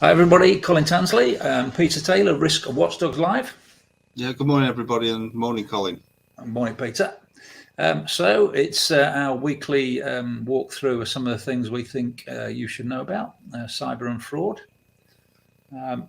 Hi everybody, Colin Tansley, Peter Taylor, Risk of Watchdogs Live. Yeah, good morning everybody, and morning Colin. Morning Peter. So it's our weekly walkthrough of some of the things we think you should know about cyber and fraud. And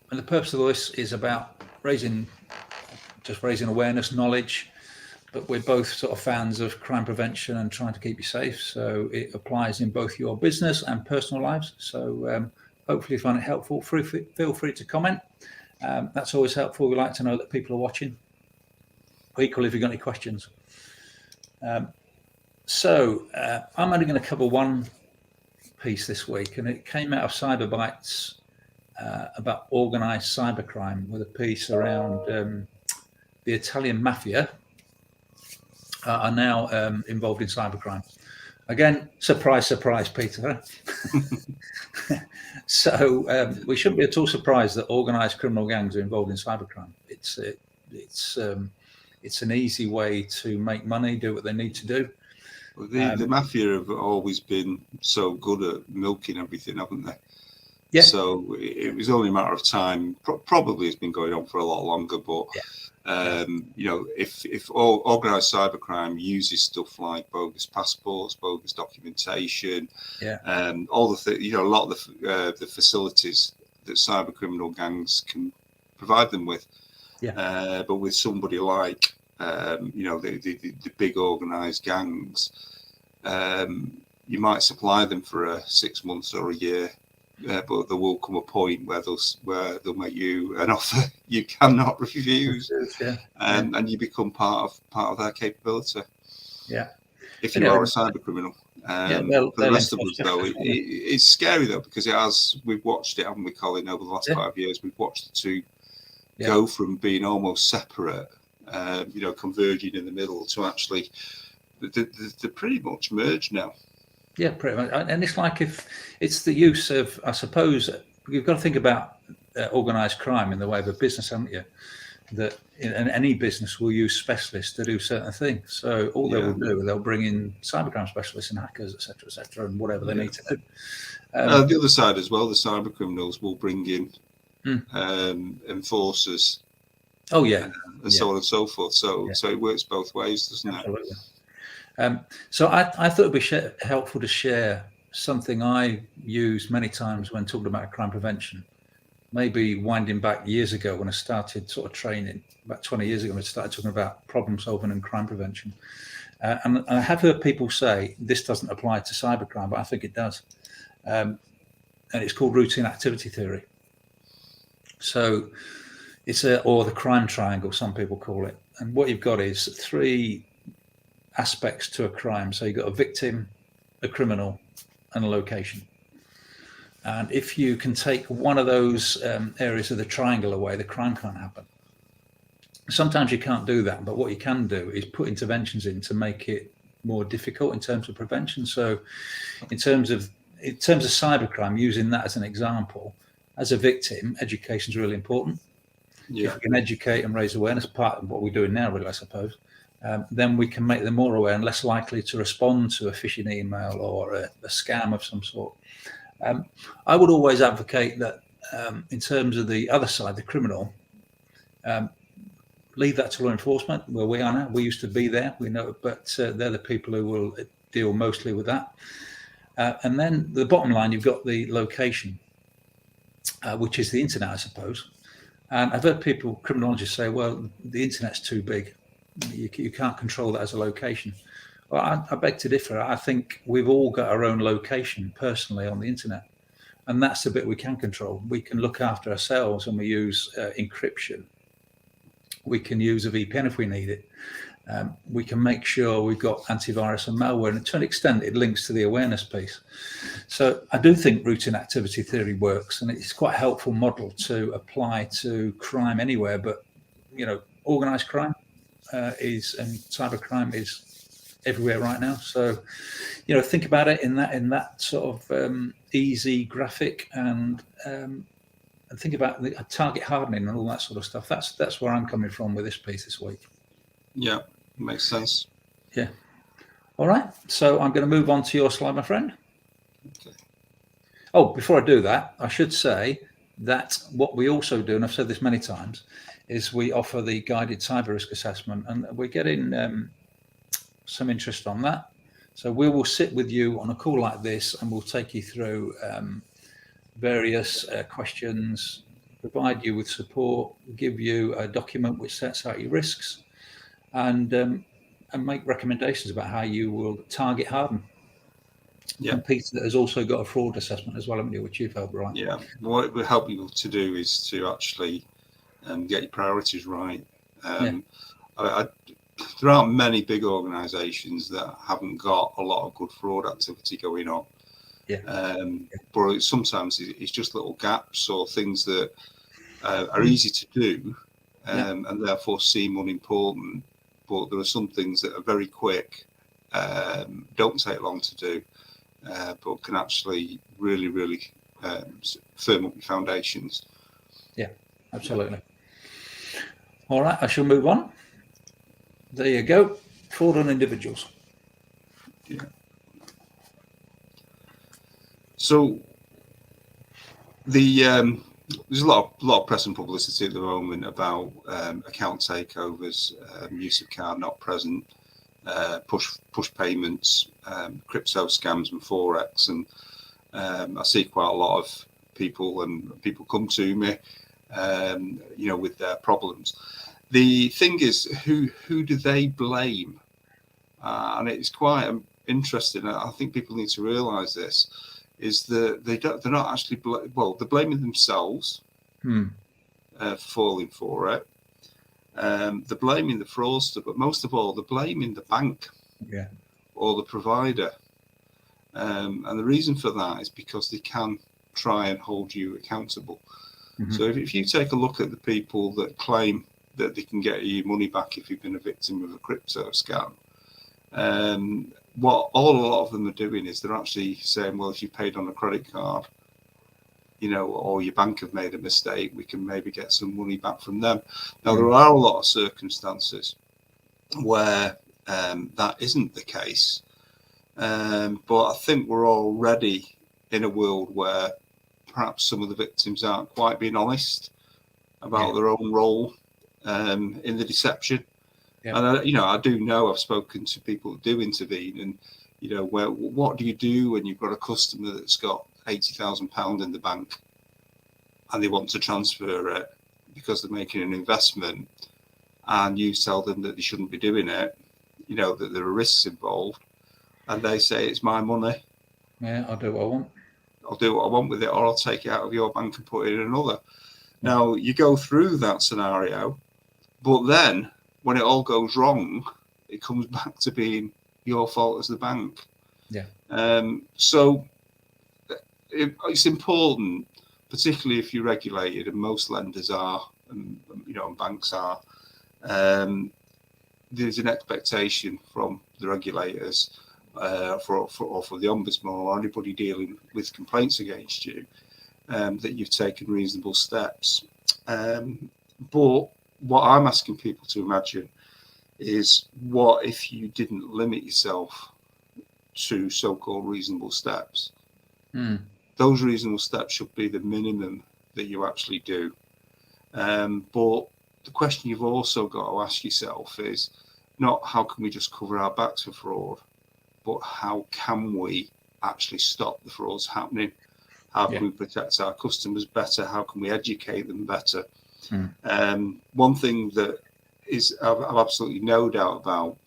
the purpose of this is about raising awareness, knowledge, but we're both sort of fans of crime prevention and trying to keep you safe. So it applies in both your business and personal lives. So hopefully you find it helpful. Feel free to comment. That's always helpful. We like to know that people are watching. Equally, if you've got any questions. So I'm only going to cover one piece this week, and it came out of Cyber Bytes about organised cybercrime, with a piece around the Italian mafia are now involved in cybercrime. Again, surprise, surprise, Peter. So we shouldn't be at all surprised that organised criminal gangs are involved in cybercrime. It's an easy way to make money, do what they need to do. Well, the mafia have always been so good at milking everything, haven't they? Yeah. So it was only a matter of time. Probably it's been going on for a lot longer, but. Yeah. You know, if organised cybercrime uses stuff like bogus passports, bogus documentation, all the a lot of the facilities that cyber criminal gangs can provide them with, but with somebody like the big organised gangs, you might supply them for 6 months or a year. But there will come a point where they'll make you an offer you cannot refuse, and you become part of their capability. Yeah, if you are a cyber criminal. For the rest of us, though, it's scary though, because we've watched it, haven't we, Colin? Over the last 5 years, we've watched the two go from being almost separate, converging in the middle, to actually they're pretty much merged now. Yeah, pretty much. And it's like, if it's the use of, I suppose, you've got to think about organised crime in the way of a business, haven't you? That any business will use specialists to do certain things. So all they will do, they'll bring in cybercrime specialists and hackers, etc., and whatever they need to do. The other side as well, the cyber criminals will bring in enforcers. Oh yeah, and so on and so forth. So it works both ways, doesn't Absolutely. it? So I thought it'd be helpful to share something I use many times when talking about crime prevention. Maybe winding back years ago when I started sort of training, about 20 years ago, when I started talking about problem solving and crime prevention. And I have heard people say this doesn't apply to cybercrime, but I think it does. And it's called routine activity theory. So it's or the crime triangle, some people call it. And what you've got is three aspects to a crime. So you've got a victim, a criminal, and a location. And if you can take one of those areas of the triangle away, the crime can't happen. Sometimes you can't do that, but what you can do is put interventions in to make it more difficult in terms of prevention. So in terms of cybercrime, using that as an example, as a victim, education is really important. If we can educate and raise awareness, part of what we're doing now, really, I suppose, then we can make them more aware and less likely to respond to a phishing email or a scam of some sort. I would always advocate that in terms of the other side, the criminal, leave that to law enforcement, where we are now. We used to be there, we know, but they're the people who will deal mostly with that. And then the bottom line, you've got the location, which is the internet, I suppose. And I've heard criminologists say, well, the internet's too big. You can't control that as a location. Well, I beg to differ. I think we've all got our own location personally on the internet, and that's the bit we can control. We can look after ourselves, and we use encryption. We can use a VPN if we need it. We can make sure we've got antivirus and malware, and to an extent it links to the awareness piece. So I do think routine activity theory works, and it's quite a helpful model to apply to crime anywhere, but organised crime and cybercrime is everywhere right now. So think about it in that sort of easy graphic, and think about the target hardening and all that sort of stuff. That's where I'm coming from with this piece this week. Yeah, makes sense. Yeah. All right. So I'm going to move on to your slide, my friend. Okay. Oh, before I do that, I should say that what we also do, and I've said this many times, is we offer the guided cyber risk assessment, and we're getting some interest on that. So we will sit with you on a call like this, and we'll take you through various questions, provide you with support, give you a document which sets out your risks, and make recommendations about how you will target harden. Yeah. And Peter has also got a fraud assessment as well, haven't you, which you've helped write? Yeah. What we help you to do is to actually get your priorities right. There aren't many big organisations that haven't got a lot of good fraud activity going on. But sometimes it's just little gaps or things that are easy to do and therefore seem unimportant. But there are some things that are very quick, don't take long to do, but can actually really, really firm up your foundations. Yeah, absolutely. All right, I shall move on. There you go. Fraud on individuals. Yeah. So there's a lot of press and publicity at the moment about account takeovers, use of card not present, push payments, crypto scams, and forex. And I see quite a lot of people come to me, with their problems. The thing is, who do they blame? And it's quite interesting. I think people need to realise this. Is that they're not actually they're blaming themselves for falling for it. They're blaming the fraudster, but most of all, they're blaming the bank or the provider. And the reason for that is because they can try and hold you accountable. So if you take a look at the people that claim that they can get your money back if you've been a victim of a crypto scam, what a lot of them are doing is they're actually saying, well, if you paid on a credit card, or your bank have made a mistake, we can maybe get some money back from them. Now, there are a lot of circumstances where that isn't the case. But I think we're already in a world where perhaps some of the victims aren't quite being honest about their own role in the deception. And I do know, I've spoken to people that do intervene, and what do you do when you've got a customer that's got £80,000 in the bank and they want to transfer it because they're making an investment, and you tell them that they shouldn't be doing it, that there are risks involved, and they say it's my money. Yeah, I'll do what I want. I'll do what I want with it, or I'll take it out of your bank and put it in another. Now, you go through that scenario, but then when it all goes wrong, it comes back to being your fault as the bank. So it's important, particularly if you're regulated, and most lenders are, and banks are. There's an expectation from the regulators for the ombudsman or anybody dealing with complaints against you that you've taken reasonable steps. But what I'm asking people to imagine is, what if you didn't limit yourself to so-called reasonable steps? Those reasonable steps should be the minimum that you actually do. But the question you've also got to ask yourself is not how can we just cover our backs for fraud, but how can we actually stop the frauds happening? How can we protect our customers better? How can we educate them better? One thing that is I've absolutely no doubt about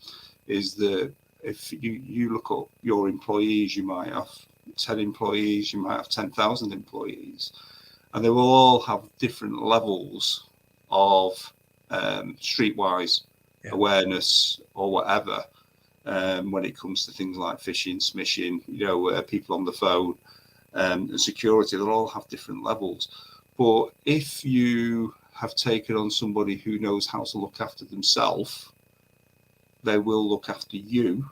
is that if you look at your employees, you might have 10 employees, you might have 10,000 employees, and they will all have different levels of streetwise awareness or whatever when it comes to things like phishing, smishing, people on the phone, and security. They'll all have different levels. But if you have taken on somebody who knows how to look after themselves, they will look after you,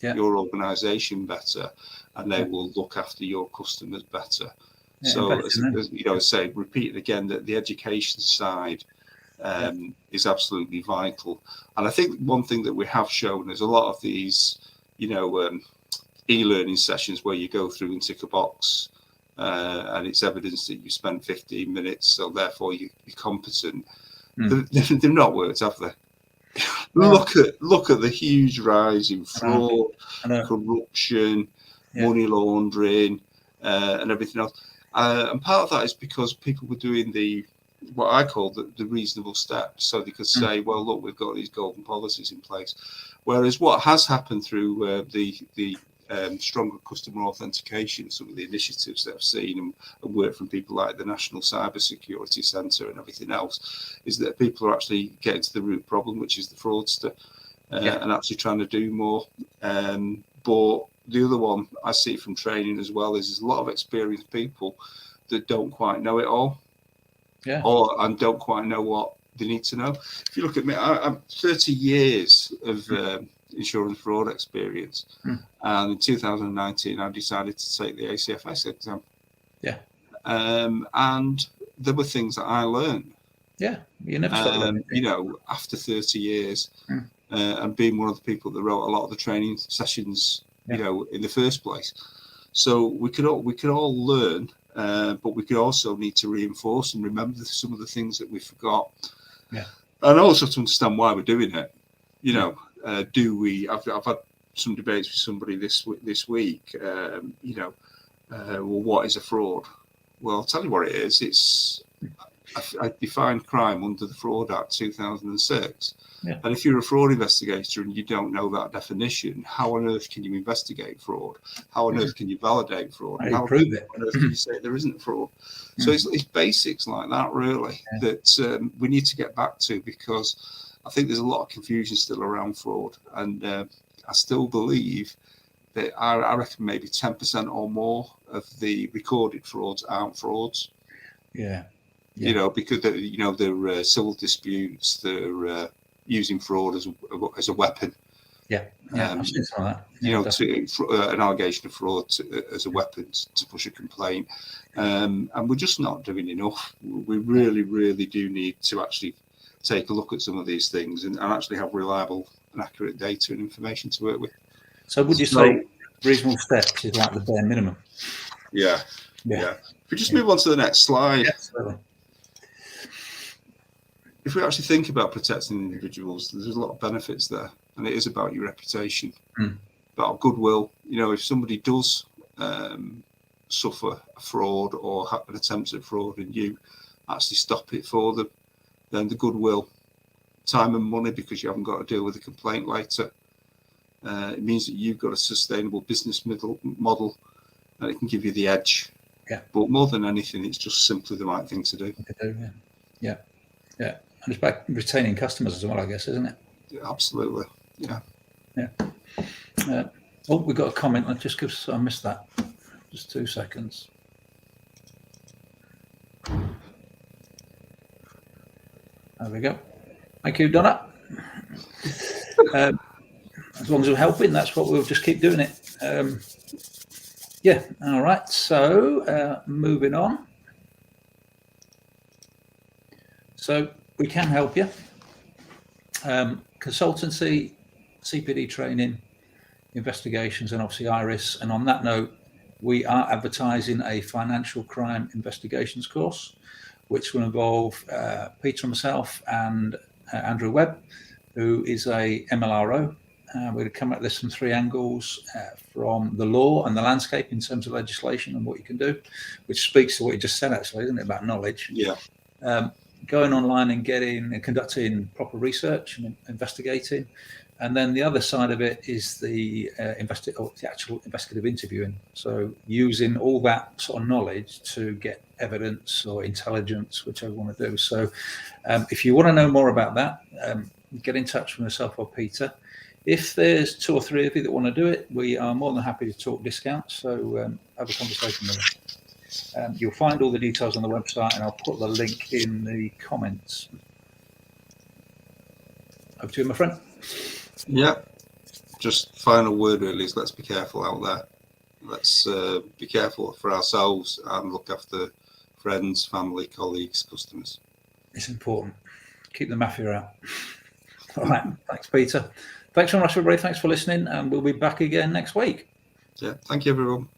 your organisation better, and they will look after your customers better. So, as say, repeat again, that the education side is absolutely vital. And I think one thing that we have shown is a lot of these, e-learning sessions where you go through and tick a box, and it's evidence that you spent 15 minutes, so therefore you're competent. They've not worked, have they? Look at the huge rise in fraud, corruption, money laundering, and everything else. And part of that is because people were doing what I call the reasonable steps, so they could say, well, look, we've got these golden policies in place. Whereas what has happened through the stronger customer authentication, some of the initiatives that I've seen and work from people like the National Cyber Security Centre and everything else, is that people are actually getting to the root problem, which is the fraudster, and actually trying to do more. But the other one I see from training as well is there's a lot of experienced people that don't quite know it all, and don't quite know what they need to know. If you look at me, I'm 30 years of insurance fraud experience, and in 2019 I decided to take the ACFS exam. And there were things that I learned. You never stop learning. You know, after 30 years, and being one of the people that wrote a lot of the training sessions, you know, in the first place. So we could all learn, but we could also need to reinforce and remember some of the things that we forgot. And also to understand why we're doing it. You know, I've had some debates with somebody this week. You know, well, what is a fraud? Well, I'll tell you what it is. I defined crime under the Fraud Act 2006. And if you're a fraud investigator and you don't know that definition, how on earth can you investigate fraud? How on earth can you validate fraud? How prove it? On earth can you say there isn't fraud? So it's basics like that, really, that we need to get back to, because I think there's a lot of confusion still around fraud. And I still believe that I reckon maybe 10% or more of the recorded frauds aren't frauds. You know, because they're civil disputes, they're using fraud as a weapon. I've seen some of that. You know, an allegation of fraud as a weapon to push a complaint, and we're just not doing enough. We really, really do need to actually take a look at some of these things and actually have reliable and accurate data and information to work with. So would you say reasonable steps is like the bare minimum? Yeah. If we just move on to the next slide. Absolutely. If we actually think about protecting individuals, there's a lot of benefits there, and it is about your reputation, about goodwill. You know, if somebody does suffer a fraud or have an attempt at fraud and you actually stop it for them, then the goodwill, time and money, because you haven't got to deal with a complaint later. It means that you've got a sustainable business model, and it can give you the edge. But more than anything, it's just simply the right thing to do. And it's about retaining customers as well, I guess, isn't it? Absolutely. We've got a comment. I missed that. Just 2 seconds. There we go. Thank you, Donna. As long as we're helping, that's what we'll just keep doing it. All right. So moving on. So we can help you. Consultancy, CPD training, investigations, and obviously IRIS. And on that note, we are advertising a financial crime investigations course, which will involve Peter and myself and Andrew Webb, who is a MLRO. We're going to come at this from 3 angles, from the law and the landscape in terms of legislation and what you can do, which speaks to what you just said, actually, isn't it, about knowledge? Going online and conducting proper research and investigating. And then the other side of it is the actual investigative interviewing. So using all that sort of knowledge to get evidence or intelligence, whichever you want to do. So if you want to know more about that, get in touch with myself or Peter. If there's 2 or 3 of you that want to do it, we are more than happy to talk discounts. So have a conversation with us. You'll find all the details on the website, and I'll put the link in the comments. Over to you, my friend. Just final word really is, let's be careful out there. Let's be careful for ourselves and look after friends, family, colleagues, customers. It's important. Keep the mafia out. All right. Thanks, Peter. Thanks very much, everybody. Thanks for listening, and we'll be back again next week. Yeah, thank you, everyone.